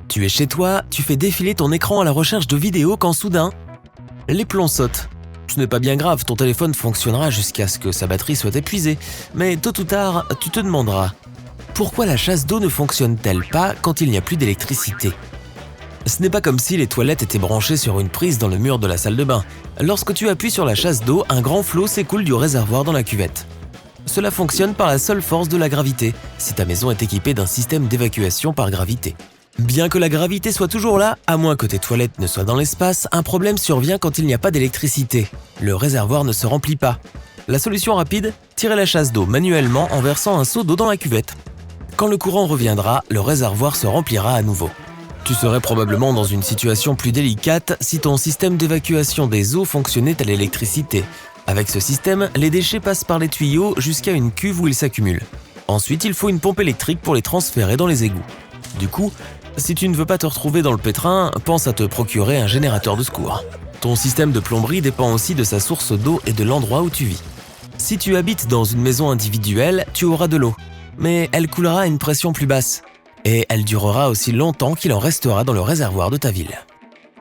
Tu es chez toi, tu fais défiler ton écran à la recherche de vidéos quand soudain, les plombs sautent. Ce n'est pas bien grave, ton téléphone fonctionnera jusqu'à ce que sa batterie soit épuisée. Mais tôt ou tard, tu te demanderas pourquoi la chasse d'eau ne fonctionne-t-elle pas quand il n'y a plus d'électricité ? Ce n'est pas comme si les toilettes étaient branchées sur une prise dans le mur de la salle de bain. Lorsque tu appuies sur la chasse d'eau, un grand flot s'écoule du réservoir dans la cuvette. Cela fonctionne par la seule force de la gravité, si ta maison est équipée d'un système d'évacuation par gravité. Bien que la gravité soit toujours là, à moins que tes toilettes ne soient dans l'espace, un problème survient quand il n'y a pas d'électricité. Le réservoir ne se remplit pas. La solution rapide ? Tirer la chasse d'eau manuellement en versant un seau d'eau dans la cuvette. Quand le courant reviendra, le réservoir se remplira à nouveau. Tu serais probablement dans une situation plus délicate si ton système d'évacuation des eaux fonctionnait à l'électricité. Avec ce système, les déchets passent par les tuyaux jusqu'à une cuve où ils s'accumulent. Ensuite, il faut une pompe électrique pour les transférer dans les égouts. Du coup, si tu ne veux pas te retrouver dans le pétrin, pense à te procurer un générateur de secours. Ton système de plomberie dépend aussi de sa source d'eau et de l'endroit où tu vis. Si tu habites dans une maison individuelle, tu auras de l'eau, mais elle coulera à une pression plus basse. Et elle durera aussi longtemps qu'il en restera dans le réservoir de ta ville.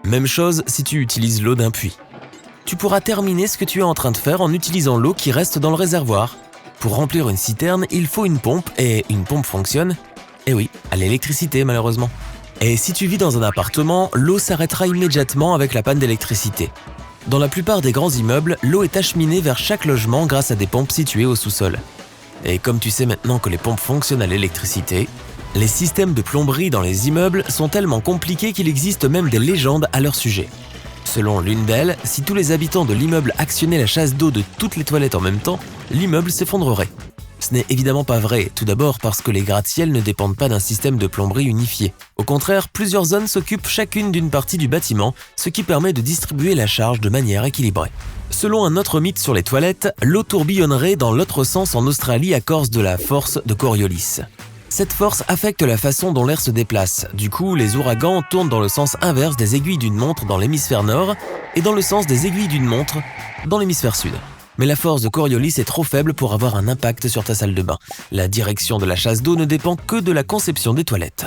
Même chose si tu utilises l'eau d'un puits. Tu pourras terminer ce que tu es en train de faire en utilisant l'eau qui reste dans le réservoir. Pour remplir une citerne, il faut une pompe, et une pompe fonctionne, eh oui, à l'électricité malheureusement. Et si tu vis dans un appartement, l'eau s'arrêtera immédiatement avec la panne d'électricité. Dans la plupart des grands immeubles, l'eau est acheminée vers chaque logement grâce à des pompes situées au sous-sol. Et comme tu sais maintenant que les pompes fonctionnent à l'électricité, les systèmes de plomberie dans les immeubles sont tellement compliqués qu'il existe même des légendes à leur sujet. Selon l'une d'elles, si tous les habitants de l'immeuble actionnaient la chasse d'eau de toutes les toilettes en même temps, l'immeuble s'effondrerait. Ce n'est évidemment pas vrai, tout d'abord parce que les gratte-ciels ne dépendent pas d'un système de plomberie unifié. Au contraire, plusieurs zones s'occupent chacune d'une partie du bâtiment, ce qui permet de distribuer la charge de manière équilibrée. Selon un autre mythe sur les toilettes, l'eau tourbillonnerait dans l'autre sens en Australie à cause de la force de Coriolis. Cette force affecte la façon dont l'air se déplace. Du coup, les ouragans tournent dans le sens inverse des aiguilles d'une montre dans l'hémisphère nord et dans le sens des aiguilles d'une montre dans l'hémisphère sud. Mais la force de Coriolis est trop faible pour avoir un impact sur ta salle de bain. La direction de la chasse d'eau ne dépend que de la conception des toilettes.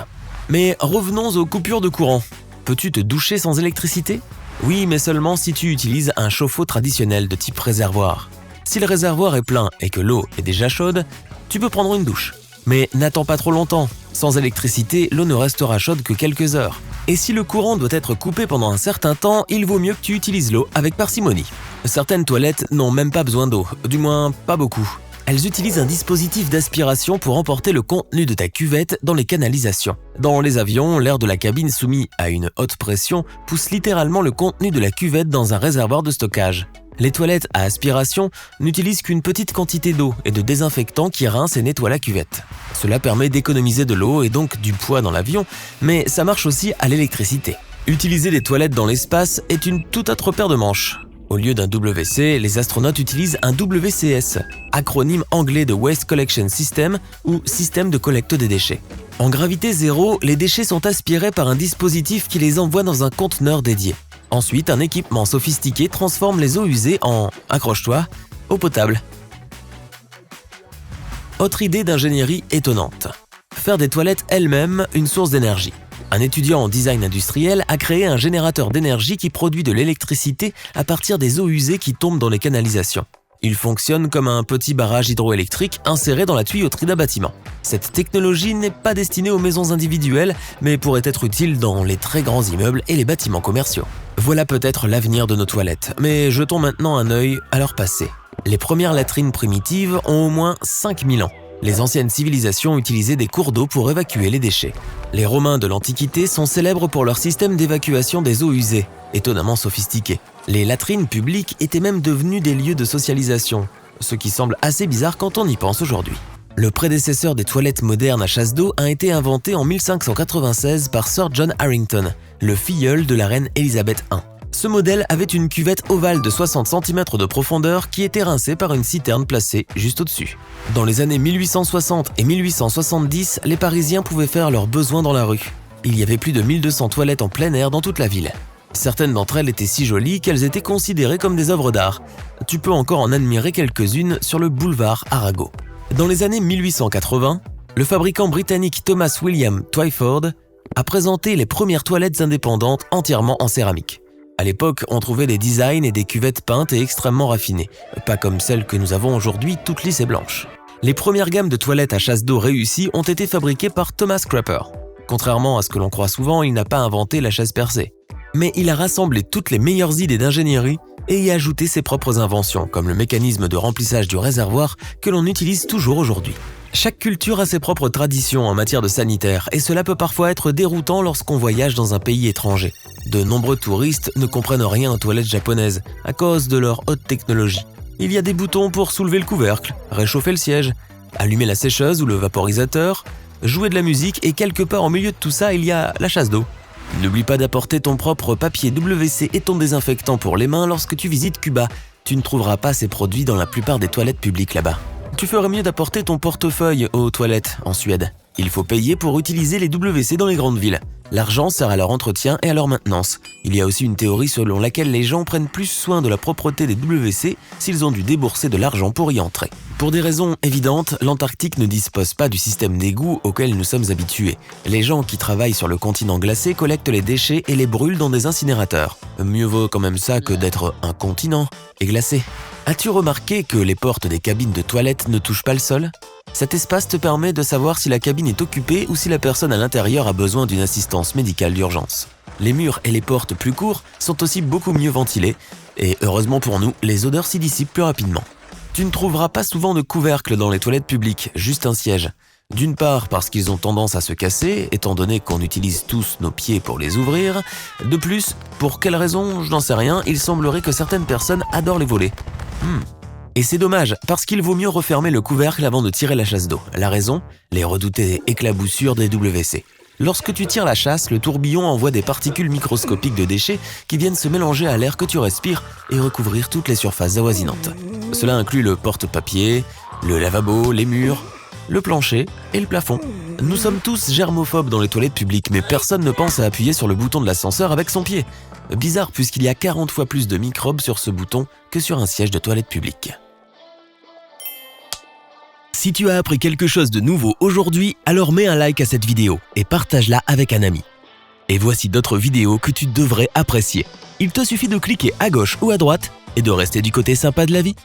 Mais revenons aux coupures de courant. Peux-tu te doucher sans électricité ? Oui, mais seulement si tu utilises un chauffe-eau traditionnel de type réservoir. Si le réservoir est plein et que l'eau est déjà chaude, tu peux prendre une douche. Mais n'attends pas trop longtemps. Sans électricité, l'eau ne restera chaude que quelques heures. Et si le courant doit être coupé pendant un certain temps, il vaut mieux que tu utilises l'eau avec parcimonie. Certaines toilettes n'ont même pas besoin d'eau, du moins pas beaucoup. Elles utilisent un dispositif d'aspiration pour emporter le contenu de ta cuvette dans les canalisations. Dans les avions, l'air de la cabine soumis à une haute pression pousse littéralement le contenu de la cuvette dans un réservoir de stockage. Les toilettes à aspiration n'utilisent qu'une petite quantité d'eau et de désinfectant qui rince et nettoie la cuvette. Cela permet d'économiser de l'eau et donc du poids dans l'avion, mais ça marche aussi à l'électricité. Utiliser des toilettes dans l'espace est une toute autre paire de manches. Au lieu d'un WC, les astronautes utilisent un WCS, acronyme anglais de Waste Collection System ou système de collecte des déchets. En gravité zéro, les déchets sont aspirés par un dispositif qui les envoie dans un conteneur dédié. Ensuite, un équipement sophistiqué transforme les eaux usées en, accroche-toi, eau potable. Autre idée d'ingénierie étonnante. Faire des toilettes elles-mêmes une source d'énergie. Un étudiant en design industriel a créé un générateur d'énergie qui produit de l'électricité à partir des eaux usées qui tombent dans les canalisations. Il fonctionne comme un petit barrage hydroélectrique inséré dans la tuyauterie d'un bâtiment. Cette technologie n'est pas destinée aux maisons individuelles, mais pourrait être utile dans les très grands immeubles et les bâtiments commerciaux. Voilà peut-être l'avenir de nos toilettes, mais jetons maintenant un œil à leur passé. Les premières latrines primitives ont au moins 5000 ans. Les anciennes civilisations utilisaient des cours d'eau pour évacuer les déchets. Les Romains de l'Antiquité sont célèbres pour leur système d'évacuation des eaux usées, étonnamment sophistiqué. Les latrines publiques étaient même devenues des lieux de socialisation, ce qui semble assez bizarre quand on y pense aujourd'hui. Le prédécesseur des toilettes modernes à chasse d'eau a été inventé en 1596 par Sir John Harrington, le filleul de la reine Élisabeth I. Ce modèle avait une cuvette ovale de 60 cm de profondeur qui était rincée par une citerne placée juste au-dessus. Dans les années 1860 et 1870, les Parisiens pouvaient faire leurs besoins dans la rue. Il y avait plus de 1200 toilettes en plein air dans toute la ville. Certaines d'entre elles étaient si jolies qu'elles étaient considérées comme des œuvres d'art. Tu peux encore en admirer quelques-unes sur le boulevard Arago. Dans les années 1880, Le fabricant britannique Thomas William Twyford a présenté les premières toilettes indépendantes entièrement en céramique. À l'époque, on trouvait des designs et des cuvettes peintes et extrêmement raffinées, pas comme celles que nous avons aujourd'hui, toutes lisses et blanches. Les premières gammes de toilettes à chasse d'eau réussies ont été fabriquées par Thomas Crapper. Contrairement à ce que l'on croit souvent, il n'a pas inventé la chasse percée. Mais il a rassemblé toutes les meilleures idées d'ingénierie et y a ajouté ses propres inventions, comme le mécanisme de remplissage du réservoir que l'on utilise toujours aujourd'hui. Chaque culture a ses propres traditions en matière de sanitaire et cela peut parfois être déroutant lorsqu'on voyage dans un pays étranger. De nombreux touristes ne comprennent rien aux toilettes japonaises à cause de leur haute technologie. Il y a des boutons pour soulever le couvercle, réchauffer le siège, allumer la sécheuse ou le vaporisateur, jouer de la musique et quelque part au milieu de tout ça, il y a la chasse d'eau. N'oublie pas d'apporter ton propre papier WC et ton désinfectant pour les mains lorsque tu visites Cuba. Tu ne trouveras pas ces produits dans la plupart des toilettes publiques là-bas. Tu ferais mieux d'apporter ton portefeuille aux toilettes en Suède. Il faut payer pour utiliser les WC dans les grandes villes. L'argent sert à leur entretien et à leur maintenance. Il y a aussi une théorie selon laquelle les gens prennent plus soin de la propreté des WC s'ils ont dû débourser de l'argent pour y entrer. Pour des raisons évidentes, l'Antarctique ne dispose pas du système d'égout auquel nous sommes habitués. Les gens qui travaillent sur le continent glacé collectent les déchets et les brûlent dans des incinérateurs. Mieux vaut quand même ça que d'être un continent et glacé. As-tu remarqué que les portes des cabines de toilettes ne touchent pas le sol ? Cet espace te permet de savoir si la cabine est occupée ou si la personne à l'intérieur a besoin d'une assistance médicale d'urgence. Les murs et les portes plus courts sont aussi beaucoup mieux ventilés et, heureusement pour nous, les odeurs s'y dissipent plus rapidement. Tu ne trouveras pas souvent de couvercle dans les toilettes publiques, juste un siège. D'une part parce qu'ils ont tendance à se casser, étant donné qu'on utilise tous nos pieds pour les ouvrir. De plus, pour quelle raison, je n'en sais rien, il semblerait que certaines personnes adorent les voler. Et c'est dommage, parce qu'il vaut mieux refermer le couvercle avant de tirer la chasse d'eau. La raison ? Les redoutées éclaboussures des WC. Lorsque tu tires la chasse, le tourbillon envoie des particules microscopiques de déchets qui viennent se mélanger à l'air que tu respires et recouvrir toutes les surfaces avoisinantes. Cela inclut le porte-papier, le lavabo, les murs, le plancher et le plafond. Nous sommes tous germophobes dans les toilettes publiques, mais personne ne pense à appuyer sur le bouton de l'ascenseur avec son pied. Bizarre puisqu'il y a 40 fois plus de microbes sur ce bouton que sur un siège de toilette publique. Si tu as appris quelque chose de nouveau aujourd'hui, alors mets un like à cette vidéo et partage-la avec un ami. Et voici d'autres vidéos que tu devrais apprécier. Il te suffit de cliquer à gauche ou à droite et de rester du côté sympa de la vie.